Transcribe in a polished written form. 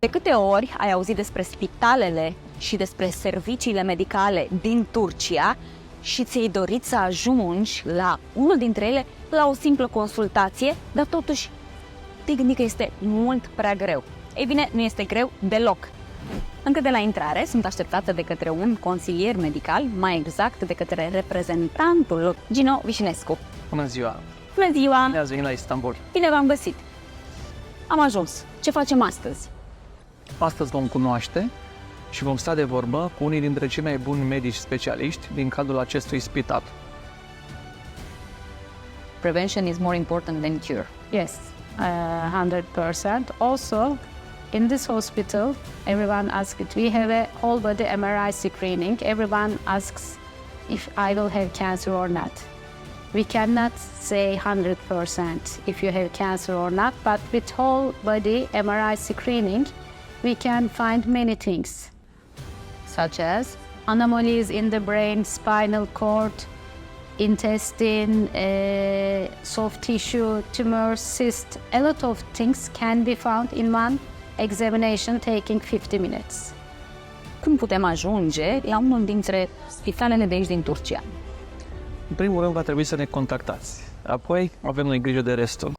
De câte ori ai auzit despre spitalele și despre serviciile medicale din Turcia și ți-ai dorit să ajungi la unul dintre ele la o simplă consultație, dar totuși te gândi că este mult prea greu? Ei bine, nu este greu deloc. Încă de la intrare sunt așteptată de către un consilier medical, mai exact de către reprezentantul Gino Vișinescu. Bună ziua! Bună ziua! Bine ați venit la Istanbul! Bine v-am găsit! Am ajuns. Ce facem astăzi? Astăzi vom cunoaște și vom sta de vorbă cu unii dintre cei mai buni medici specialiști din cadrul acestui spital. Prevention is more important than cure. Yes, 100%. Also, in this hospital, everyone asks, we have a whole body MRI screening. Everyone asks if I will have cancer or not. We cannot say 100% if you have cancer or not, but with whole body MRI screening, we can find many things, such as anomalies in the brain, spinal cord, intestine, soft tissue, tumors, cysts. A lot of things can be found in one examination taking 50 minutes. Cum putem ajunge la unul dintre spitalele de aici din Turcia? În primul rând va trebui să ne contactați. Apoi avem noi grijă de restul.